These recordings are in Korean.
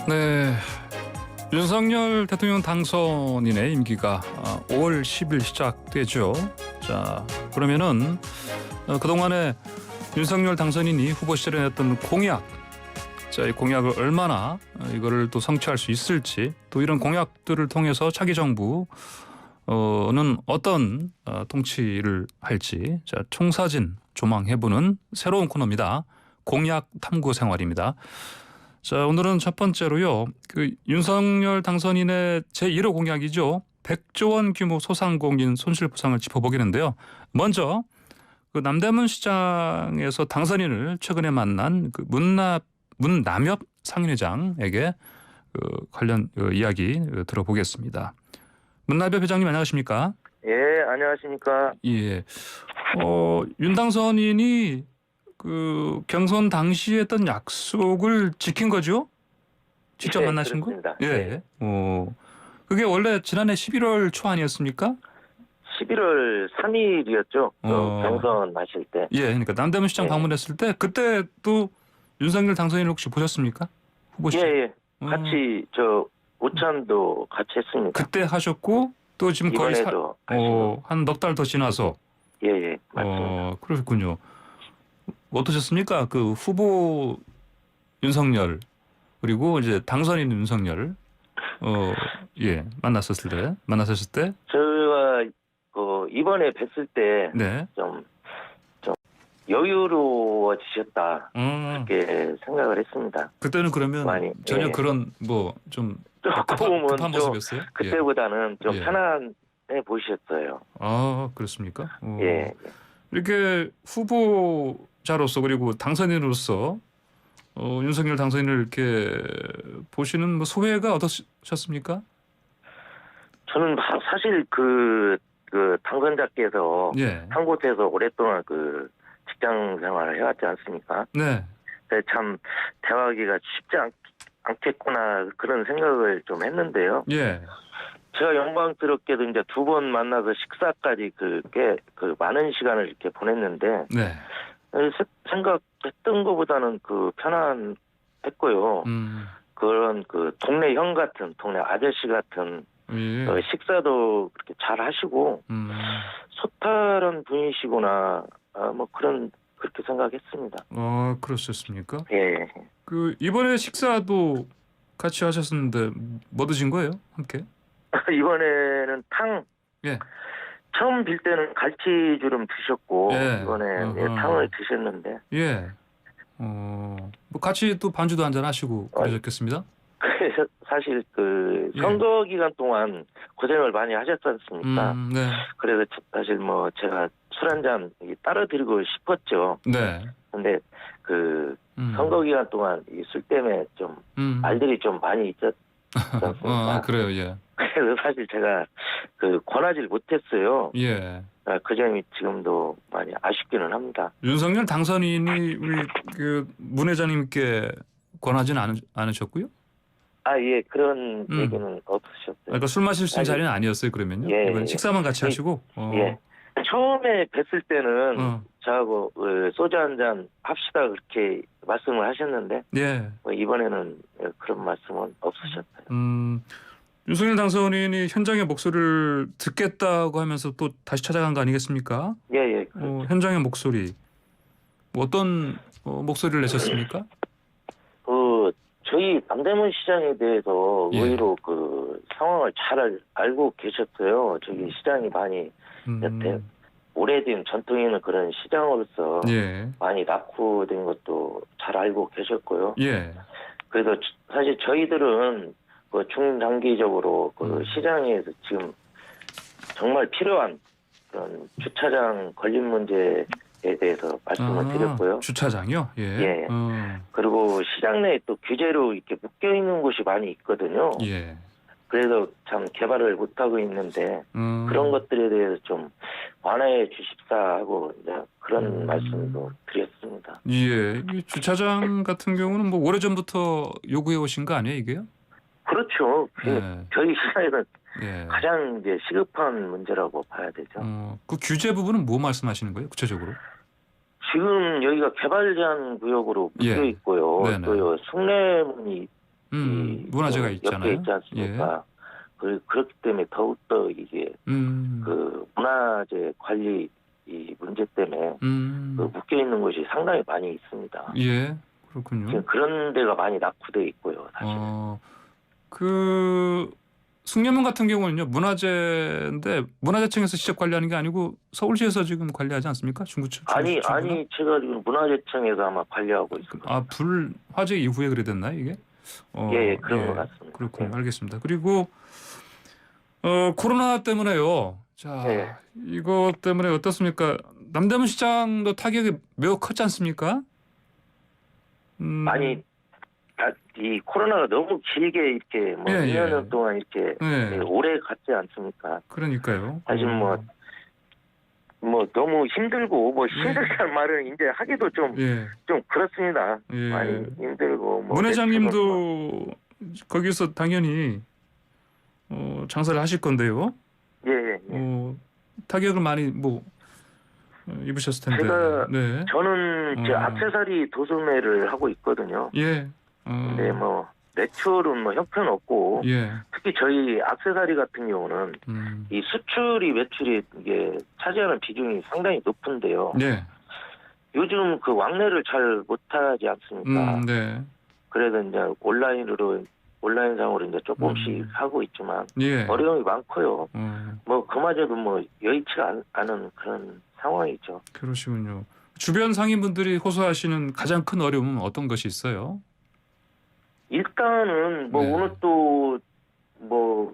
네, 윤석열 대통령 당선인의 임기가 5월 10일 시작되죠. 자, 그러면은 그동안에 윤석열 당선인이 후보 시절에 냈던 공약, 자, 이 공약을 얼마나 이거를 또 성취할 수 있을지, 또 이런 공약들을 통해서 차기 정부는 어떤 통치를 할지, 자, 총사진 조망해보는 새로운 코너입니다. 공약 탐구 생활입니다. 자, 오늘은 첫 번째로요. 그 윤석열 당선인의 제1호 공약이죠. 100조 원 규모 소상공인 손실보상을 짚어보겠는데요. 먼저 그 남대문 시장에서 당선인을 최근에 만난 그 문남엽 상인회장에게 그 관련 이야기 들어보겠습니다. 문남엽 회장님 안녕하십니까? 예, 안녕하십니까. 예. 윤 당선인이 그 경선 당시에 했던 약속을 지킨 거죠? 직접 예, 만나신 거? 그렇습니다. 예. 그게 원래 지난해 11월 초 아니었습니까? 11월 3일이었죠. 경선 마실 때. 예. 그러니까 남대문 시장 예. 방문했을 때 그때 또 윤석열 당선인을 혹시 보셨습니까? 후보 시절. 예. 같이 오찬도 같이 했습니다. 그때 하셨고 또 지금 거의 이번에도 한 넉 달 더 지나서. 예, 맞습니다. 그러셨군요. 어떠셨습니까? 그 후보 윤석열 그리고 이제 당선인 윤석열 만났을 때 저희가 이번에 뵀을 때 네. 좀 여유로워지셨다 그렇게 생각을 했습니다. 그때는 그러면 많이, 전혀 예. 그런 뭐 좀 조금은 급한 좀 모습이었어요? 그때보다는 좀 예. 편안해 보이셨어요. 아, 그렇습니까? 예. 이렇게 후보자로서 그리고 당선인으로서 윤석열 당선인을 이렇게 보시는 뭐 소회가 어떠셨습니까? 저는 사실 그 당선자께서 예. 한 곳에서 오랫동안 그 직장 생활을 해왔지 않습니까? 네. 그래서 참 대화하기가 쉽지 않겠구나 그런 생각을 좀 했는데요. 예. 제가 영광스럽게도 이제 두 번 만나서 식사까지 꽤 많은 시간을 이렇게 보냈는데 네. 생각했던 것보다는 편안했고요. 그런 동네 형 같은 동네 아저씨 같은 예. 식사도 그렇게 잘 하시고 소탈한 분이시구나 뭐 그렇게 생각했습니다. 그러셨습니까? 예. 그 이번에 식사도 같이 하셨었는데 뭐 드신 거예요? 함께? 이번에는 탕. 예. 처음 빌 때는 갈치주름 드셨고 예. 이번에 탕을 드셨는데. 예. 뭐 같이 또 반주도 한잔 하시고 그러셨겠습니다. 그래서 사실 선거 기간 동안 고생을 많이 하셨지 않습니까? 네. 그래서 사실 뭐 제가 술 한 잔 따라 드리고 싶었죠. 네. 근데 선거 기간 동안 이 술 때문에 좀 말들이 좀 많이 있었지 않습니까? 그래요. 예. 그래서 사실 제가 권하지를 못했어요. 예. 그 점이 지금도 많이 아쉽기는 합니다. 윤석열 당선인이 우리 문 회장님께 권하지는 않으셨고요? 예, 그런 얘기는 없으셨어요. 그러니까 술 마실 수 있는 자리는 아니었어요, 그러면요? 예, 이번 식사만 같이 하시고? 예. 처음에 뵀을 때는 저하고 소주 한 잔 합시다 그렇게 말씀을 하셨는데 예. 이번에는 그런 말씀은 없으셨어요. 윤석열 당선인이 현장의 목소리를 듣겠다고 하면서 또 다시 찾아간 거 아니겠습니까? 예. 그렇죠. 현장의 목소리. 뭐 어떤 목소리를 내셨습니까? 저희 남대문 시장에 대해서 예. 의외로 상황을 잘 알고 계셨어요. 저기 시장이 많이 여태 오래된 전통 있는 그런 시장으로서 예. 많이 낙후된 것도 잘 알고 계셨고요. 예. 그래서 사실 저희들은 중장기적으로 시장에서 지금 정말 필요한 그런 주차장 건립 문제에 대해서 말씀을 드렸고요. 주차장이요? 예. 예. 그리고 시장 내에 또 규제로 이렇게 묶여 있는 곳이 많이 있거든요. 예. 그래서 참 개발을 못 하고 있는데 그런 것들에 대해서 좀 완화해 주십사 하고 이제 그런 말씀도 드렸습니다. 예. 이 주차장 같은 경우는 뭐 오래전부터 요구해 오신 거 아니에요, 이게요? 그렇죠. 예. 저희 시장에는 예. 가장 이제 시급한 문제라고 봐야 되죠. 그 규제 부분은 뭐 말씀하시는 거예요, 구체적으로? 지금 여기가 개발 제한 구역으로 묶여 예. 있고요. 네네. 또 숭례문이 문화재가 있잖아요. 옆에 있지 않습니까? 그렇기 때문에 더욱더 이게 그 문화재 관리 이 문제 때문에 그 묶여 있는 곳이 상당히 많이 있습니다. 예, 그렇군요. 지금 그런 데가 많이 낙후돼 있고요, 사실. 그 숭례문 같은 경우는요, 문화재인데 문화재청에서 직접 관리하는 게 아니고 서울시에서 지금 관리하지 않습니까? 중구청. 아니 제가 지금 문화재청에서 아마 관리하고 있습니다. 불 화재 이후에 그래 됐나요 이게? 예, 그런 것 같습니다. 그렇군요. 예. 알겠습니다. 그리고 코로나 때문에요. 자, 예. 이거 때문에 어떻습니까? 남대문 시장도 타격이 매우 컸지 않습니까? 아니, 이 코로나가 너무 길게 이렇게 뭐 2년 동안 이렇게 오래 갔지 않습니까? 그러니까요. 사실 뭐 너무 힘들고 뭐 힘들다는 말은 이제 하기도 좀 그렇습니다. 많이 힘들고 뭐 문 회장님도 거기서 당연히 장사를 하실 건데요. 예. 타격을 많이 입으셨을 텐데. 저는 이제 액세서리 도소매를 하고 있거든요. 예. 근데 뭐 매출은 형편없고 특히 저희 액세서리 같은 경우는 이 수출이 매출이 이게 차지하는 비중이 상당히 높은데요. 요즘 그 왕래를 잘 못하지 않습니까? 그래서 이제 온라인상으로 이제 조금씩 하고 있지만 어려움이 많고요. 뭐 그마저도 뭐 여의치가 않은 그런 상황이죠. 그러시군요. 주변 상인분들이 호소하시는 가장 큰 어려움은 어떤 것이 있어요? 일단은 오늘 또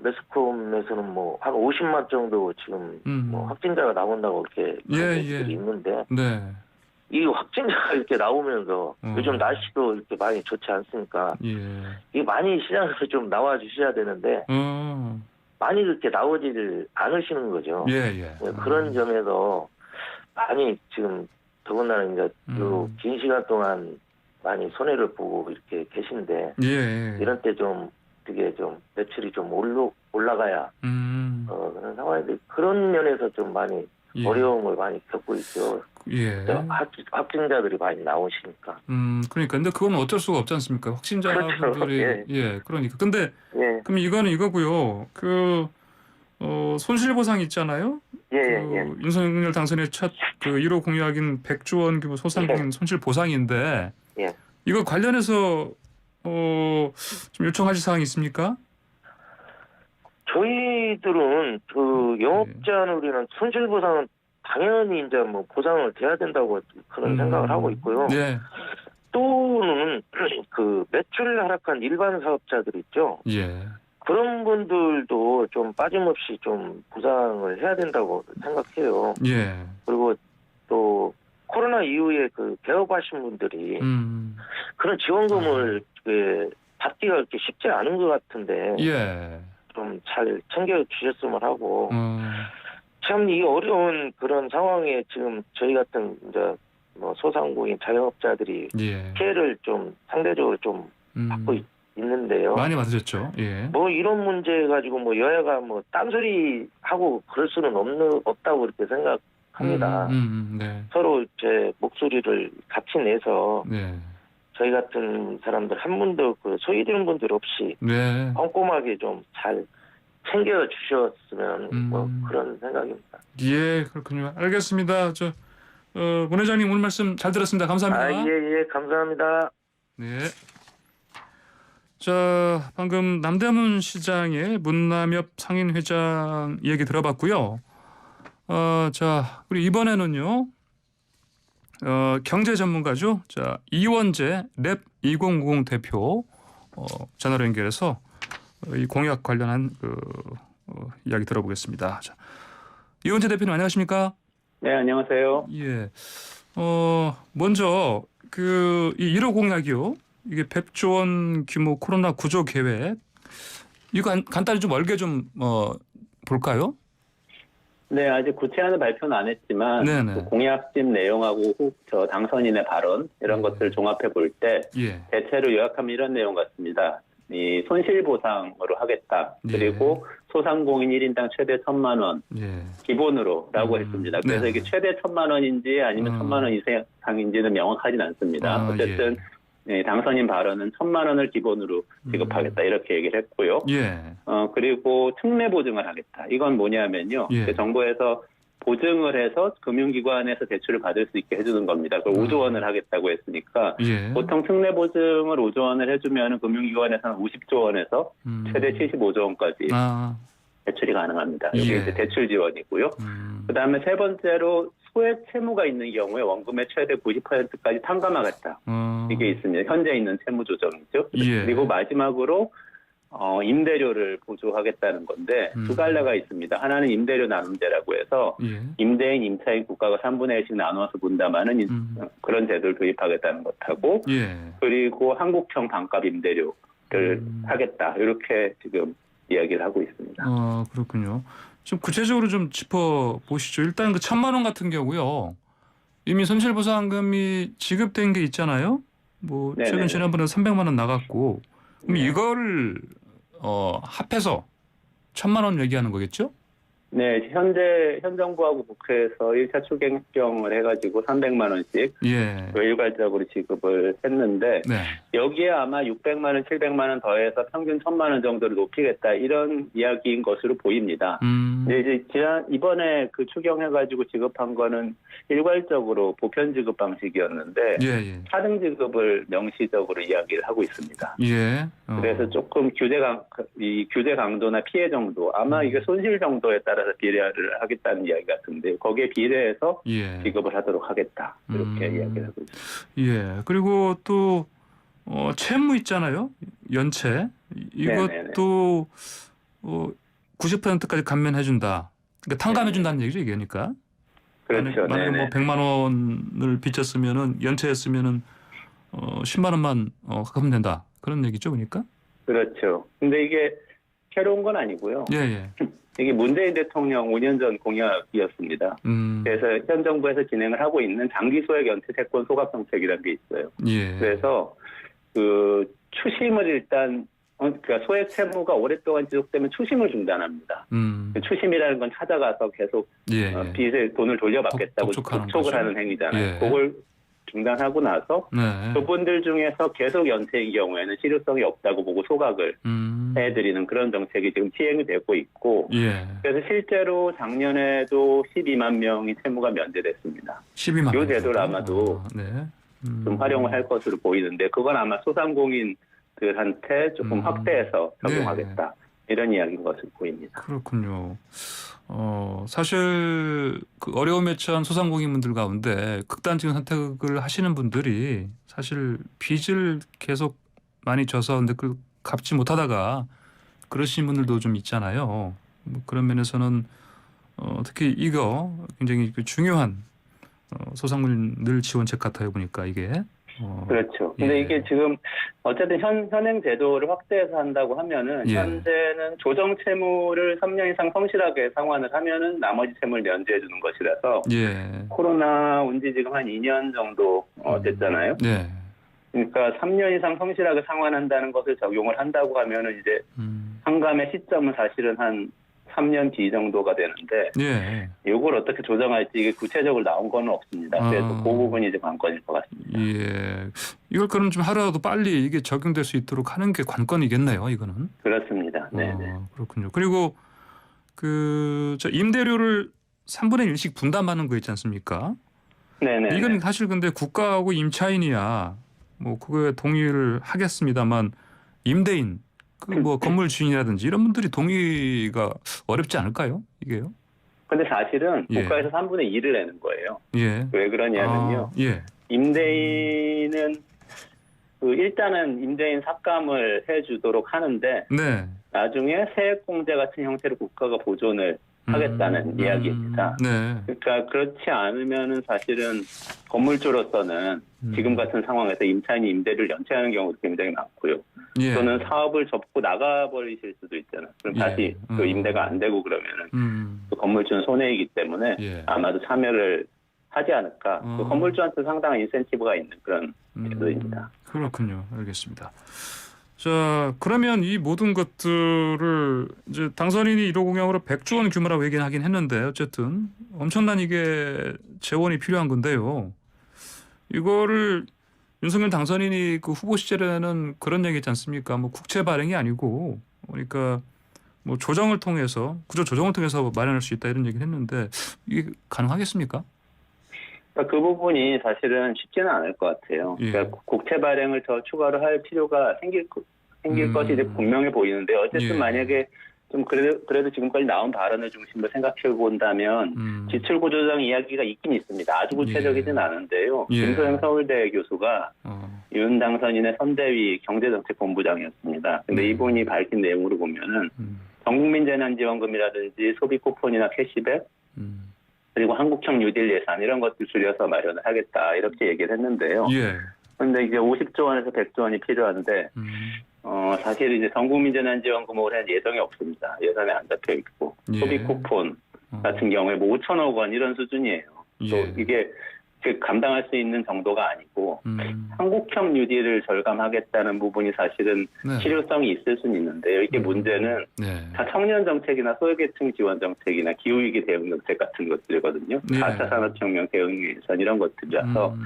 매스컴에서는 한 50만 정도 지금 확진자가 나온다고 이렇게 얘기들이 있는데 이 확진자가 이렇게 나오면서 요즘 날씨도 이렇게 많이 좋지 않습니까? 이 많이 시장으로 좀 나와 주셔야 되는데 많이 그렇게 나오지를 않으시는 거죠. 그런 점에서 많이 지금 더군다나 이제 긴 시간 동안 많이 손해를 보고 이렇게 계신데 이런 때 좀 되게 좀 매출이 좀 올라가야 그런 상황인데 그런 면에서 좀 많이 어려움을 많이 겪고 있죠. 확진자들이 많이 나오시니까. 그러니까 근데 그건 어쩔 수가 없지 않습니까? 확진자분들이 그러니까 근데 그럼 이거는 이거고요. 손실보상 있잖아요. 윤석열 당선의 첫 1호 공약인 100조 원 규모 소상공인 손실보상인데 이거 관련해서 좀 요청하실 사항이 있습니까? 저희들은 영업자는 손실보상은 당연히 이제 보상을 돼야 된다고 그런 생각을 하고 있고요. 또는 그 매출 하락한 일반 사업자들 있죠. 그런 분들도 좀 빠짐없이 좀 보상을 해야 된다고 생각해요. 그리고 또 코로나 이후에 개업하신 분들이 그런 지원금을 받기가 그렇게 쉽지 않은 것 같은데 좀 잘 챙겨 주셨으면 하고 참 이 어려운 그런 상황에 지금 저희 같은 이제 소상공인 자영업자들이 피해를 좀 상대적으로 좀 받고 있는데요. 많이 받으셨죠. 이런 문제 가지고 여야가 딴소리 하고 그럴 수는 없다고 그렇게 생각합니다. 서로 제 목소리를 같이 내서 저희 같은 사람들 한 분도 소외되는 분들 없이 꼼꼼하게 좀 잘 챙겨 주셨으면 그런 생각입니다. 그렇군요. 알겠습니다. 문 회장님 오늘 말씀 잘 들었습니다. 감사합니다. 감사합니다. 자, 방금 남대문 시장의 문남엽 상인회장 얘기 들어봤고요. 자, 그리고 이번에는요. 경제 전문가죠. 자, 이원재 랩 2050 대표 전화로 연결해서 이 공약 관련한 이야기 들어보겠습니다. 자, 이원재 대표님 안녕하십니까? 네, 안녕하세요. 먼저 이 1호 공약이요. 이게 100조 원 규모 코로나 구조 계획. 이거 간단히 좀 얼개 좀 볼까요? 네, 아직 구체화는 발표는 안 했지만 그 공약집 내용하고 당선인의 발언 이런 것들을 종합해 볼 때 대체로 요약하면 이런 내용 같습니다. 이 손실보상으로 하겠다. 그리고 소상공인 1인당 최대 1,000만 원 기본으로라고 했습니다. 그래서 이게 최대 1,000만 원인지 아니면 1,000만 원 이상인지는 명확하진 않습니다. 어쨌든 당선인 발언은 1,000만 원을 기본으로 지급하겠다 이렇게 얘기를 했고요. 예. 그리고 특례 보증을 하겠다. 이건 뭐냐면요. 예. 정부에서 보증을 해서 금융기관에서 대출을 받을 수 있게 해주는 겁니다. 그걸 5조 원을 하겠다고 했으니까 예. 보통 특례 보증을 5조 원을 해주면 금융기관에서는 50조 원에서 최대 75조 원까지 대출이 가능합니다. 이게 예. 이제 대출 지원이고요. 그다음에 세 번째로 소액 채무가 있는 경우에 원금의 최대 90%까지 탕감하겠다. 이게 있습니다. 현재 있는 채무 조정이죠. 예. 그리고 마지막으로 임대료를 보조하겠다는 건데 두 갈래가 있습니다. 하나는 임대료 나눔제라고 해서 예. 임대인, 임차인, 국가가 3분의 1씩 나눠서 분담하는 그런 제도를 도입하겠다는 것하고 예. 그리고 한국형 반값 임대료를 하겠다. 이렇게 지금 이야기를 하고 있습니다. 그렇군요. 좀 구체적으로 좀 짚어보시죠. 일단 그 1,000만 원 같은 경우요. 이미 손실보상금이 지급된 게 있잖아요. 뭐 최근 지난번에 300만 원 나갔고 그럼 이거를 합해서 1,000만 원 얘기하는 거겠죠? 네, 현 정부하고 국회에서 1차 추경을 해가지고 300만 원씩 예. 일괄적으로 지급을 했는데 네. 여기에 아마 600만 원, 700만 원 더해서 평균 1,000만 원 정도를 높이겠다 이런 이야기인 것으로 보입니다. 근데 이제 이번에 그 추경해가지고 지급한 거는 일괄적으로 보편 지급 방식이었는데 예. 차등 지급을 명시적으로 이야기를 하고 있습니다. 예. 그래서 조금 규제 강도나 피해 정도 아마 이게 손실 정도에 따라서 비례를 하겠다는 이야기 같은데 거기에 비례해서 예. 지급을 하도록 하겠다 이렇게 이야기를 하고 있습니다. 예. 그리고 또 채무 있잖아요. 연체 이것도 90%까지 감면해준다. 그러니까 탕감해준다는 얘기죠, 이게 그러니까. 그렇죠. 만약에 뭐 100만 원을 빚졌으면은 연체했으면은 10만 원만 갚으면 된다. 그런 얘기죠, 그러니까. 그렇죠. 근데 이게 새로운 건 아니고요. 예. 이게 문재인 대통령 5년 전 공약이었습니다. 그래서 현 정부에서 진행을 하고 있는 장기 소액 연체 채권 소각 정책이라는 게 있어요. 예. 그래서 그 추심을 일단 그러니까 소액 채무가 오랫동안 지속되면 추심을 중단합니다. 그 추심이라는 건 찾아가서 계속 빚에 돈을 돌려받겠다고 독촉을 하는 행위잖아요. 예. 그걸 중단하고 나서 그분들 중에서 계속 연체인 경우에는 실효성이 없다고 보고 소각을 해드리는 그런 정책이 지금 시행이 되고 있고 그래서 실제로 작년에도 12만 명이 채무가 면제됐습니다. 12만 이 제도를 아마도 좀 활용을 할 것으로 보이는데 그건 아마 소상공인들한테 조금 확대해서 적용하겠다. 이런 이야기인 것으로 보입니다. 그렇군요. 사실 그 어려움에 처한 소상공인분들 가운데 극단적인 선택을 하시는 분들이 사실 빚을 계속 많이 져서 근데 그걸 갚지 못하다가 그러신 분들도 좀 있잖아요. 뭐 그런 면에서는 특히 이거 굉장히 중요한 소상공인들 지원책 같아요. 보니까 이게. 그렇죠. 근데 이게 지금 어쨌든 현행 제도를 확대해서 한다고 하면은 현재는 조정 채무를 3년 이상 성실하게 상환을 하면은 나머지 채무를 면제해 주는 것이라서 코로나 온 지 지금 한 2년 정도 됐잖아요. 그러니까 3년 이상 성실하게 상환한다는 것을 적용을 한다고 하면은 이제 상감의 시점은 사실은 한 3년 뒤 정도가 되는데 이걸 어떻게 조정할지 이게 구체적으로 나온 건 없습니다. 그래서 그 부분이 이제 관건일 것 같습니다. 이걸 그럼 좀 하루라도 빨리 이게 적용될 수 있도록 하는 게 관건이겠네요. 이거는. 그렇습니다. 그렇군요. 그리고 임대료를 3분의 1씩 분담하는 거 있지 않습니까? 이건 사실 근데 국가하고 임차인이야 뭐 그거에 동의를 하겠습니다만 임대인 뭐 건물 주인이라든지 이런 분들이 동의가 어렵지 않을까요? 이게요? 근데 사실은 국가에서 3분의 2를 내는 거예요. 왜 그러냐면요. 임대인은 일단은 임대인 삭감을 해주도록 하는데 나중에 세액공제 같은 형태로 국가가 보존을 하겠다는 이야기입니다. 그러니까 그렇지 않으면은 사실은 건물주로서는 지금 같은 상황에서 임차인이 임대료를 연체하는 경우도 굉장히 많고요. 또는 사업을 접고 나가버리실 수도 있잖아요. 그럼 다시 또 임대가 안 되고 그러면은 또 건물주는 손해이기 때문에 아마도 참여를 하지 않을까. 또 건물주한테 상당한 인센티브가 있는 그런 제도입니다. 그렇군요. 알겠습니다. 자, 그러면 이 모든 것들을 이제 당선인이 1호 공약으로 100조 원 규모라고 얘기는 하긴 했는데 어쨌든 엄청난 이게 재원이 필요한 건데요. 이거를 윤석열 당선인이 그 후보 시절에는 그런 얘기했지 않습니까? 뭐 국채 발행이 아니고 그러니까 뭐 조정을 통해서 구조 조정을 통해서 마련할 수 있다 이런 얘기를 했는데 이게 가능하겠습니까? 그러니까 그 부분이 사실은 쉽지는 않을 것 같아요. 예. 그러니까 국채 발행을 더 추가로 할 필요가 생길 것이 이제 분명해 보이는데 어쨌든 예. 만약에 좀 그래도 지금까지 나온 발언을 중심으로 생각해 본다면 지출구조정 이야기가 있긴 있습니다. 아주 구체적이진 않은데요. 김소영 서울대 교수가 윤 당선인의 선대위 경제정책본부장이었습니다. 근데 이분이 밝힌 내용으로 보면은 전국민 재난지원금이라든지 소비 쿠폰이나 캐시백 그리고 한국형 뉴딜 예산 이런 것들 줄여서 마련을 하겠다 이렇게 얘기를 했는데요. 그런데 이제 50조 원에서 100조 원이 필요한데 사실 이제 전국민 재난지원금 올해는 예정이 없습니다. 예산에 안 잡혀 있고 소비 쿠폰 같은 경우에 뭐 5천억 원 이런 수준이에요. 또 이게 감당할 수 있는 정도가 아니고 한국형 뉴딜을 절감하겠다는 부분이 사실은 실효성이 있을 수는 있는데요. 이게 문제는 다 청년 정책이나 소외계층 지원 정책이나 기후위기 대응 정책 같은 것들이거든요. 4차 산업혁명 대응 예산 이런 것들이라서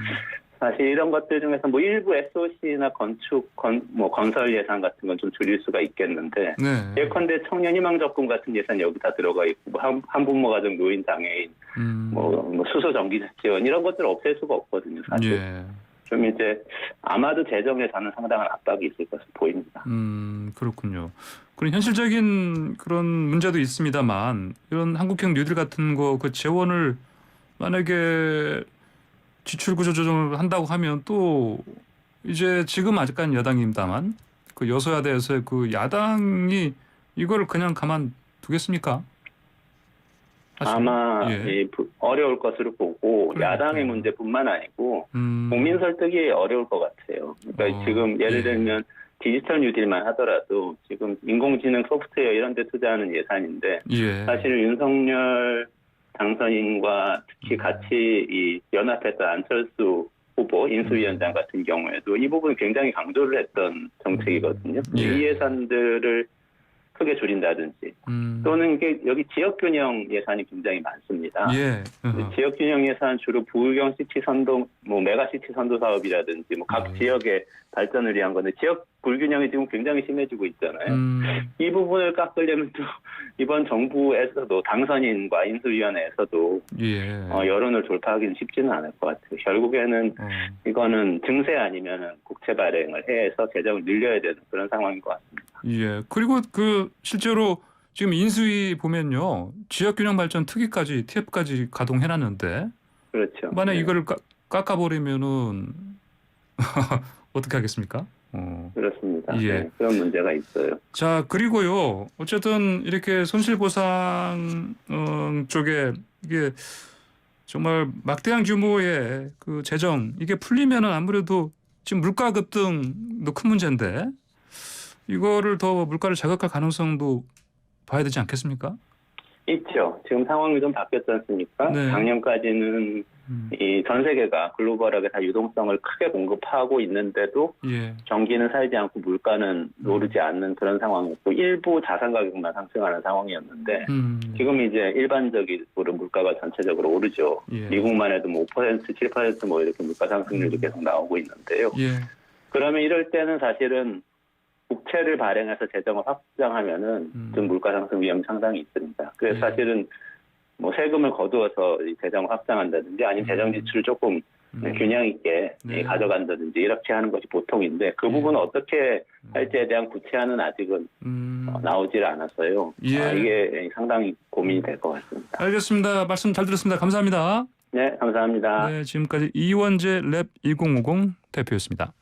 사실 이런 것들 중에서 뭐 일부 SOC나 건설 예산 같은 건 좀 줄일 수가 있겠는데 예컨대 청년 희망적금 같은 예산이 여기 다 들어가 있고 한부모 가정 노인 장애인 뭐 수소 전기 지원 이런 것들 없앨 수가 없거든요. 사실 좀 이제 아마도 재정 예산은 상당한 압박이 있을 것으로 보입니다. 그렇군요. 그런 현실적인 그런 문제도 있습니다만 이런 한국형 뉴딜 같은 거 그 재원을 만약에 지출 구조 조정을 한다고 하면 또 이제 지금 아직까지 여당입니다만 그 여소야대에서의 그 야당이 이거를 그냥 가만 두겠습니까? 아마 어려울 것으로 보고 야당의 문제뿐만 아니고 국민 설득이 어려울 것 같아요. 그러니까 지금 예를 들면 디지털 뉴딜만 하더라도 지금 인공지능 소프트웨어 이런 데 투자하는 예산인데 사실 윤석열 당선인과 특히 같이 이 연합했던 안철수 후보 인수위원장 같은 경우에도 이 부분 굉장히 강조를 했던 정책이거든요. 이 예산들을 크게 줄인다든지 또는 이게 여기 지역균형 예산이 굉장히 많습니다. 지역균형 예산 주로 부의경 시티 선도, 뭐 메가시티 선도 사업이라든지 뭐 각 지역의 발전을 위한 건데 지역 불균형이 지금 굉장히 심해지고 있잖아요. 이 부분을 깎으려면 또 이번 정부에서도 당선인과 인수위원회에서도 여론을 돌파하기는 쉽지는 않을 것 같아요. 결국에는 이거는 증세 아니면은 국채 발행을 해서 재정을 늘려야 되는 그런 상황인 것 같습니다. 그리고 그 실제로 지금 인수위 보면요 지역균형 발전 특위까지 TF까지 가동해놨는데 그렇죠. 만약 이거를 깎아버리면은 어떻게 하겠습니까? 그렇습니다. 그런 문제가 있어요. 자, 그리고요. 어쨌든 이렇게 손실보상 쪽에 이게 정말 막대한 규모의 그 재정 이게 풀리면은 아무래도 지금 물가 급등도 큰 문제인데 이거를 더 물가를 자극할 가능성도 봐야 되지 않겠습니까? 있죠. 지금 상황이 좀 바뀌었지 않습니까? 작년까지는 이 전 세계가 글로벌하게 다 유동성을 크게 공급하고 있는데도 경기는 살지 않고 물가는 오르지 않는 그런 상황이었고 일부 자산 가격만 상승하는 상황이었는데 지금 이제 일반적으로 물가가 전체적으로 오르죠. 미국만 해도 뭐 5%, 7% 뭐 이렇게 물가 상승률도 계속 나오고 있는데요. 그러면 이럴 때는 사실은 국채를 발행해서 재정을 확장하면은 좀 물가 상승 위험이 상당히 있습니다. 그래서 사실은 뭐 세금을 거두어서 재정을 확장한다든지 아니면 재정 지출을 조금 균형 있게 가져간다든지 이렇게 하는 것이 보통인데 그 부분은 어떻게 할지에 대한 구체안은 아직은 나오질 않았어요. 이게 상당히 고민이 될 것 같습니다. 알겠습니다. 말씀 잘 들었습니다. 감사합니다. 네, 감사합니다. 지금까지 이원재 랩 2050 대표였습니다.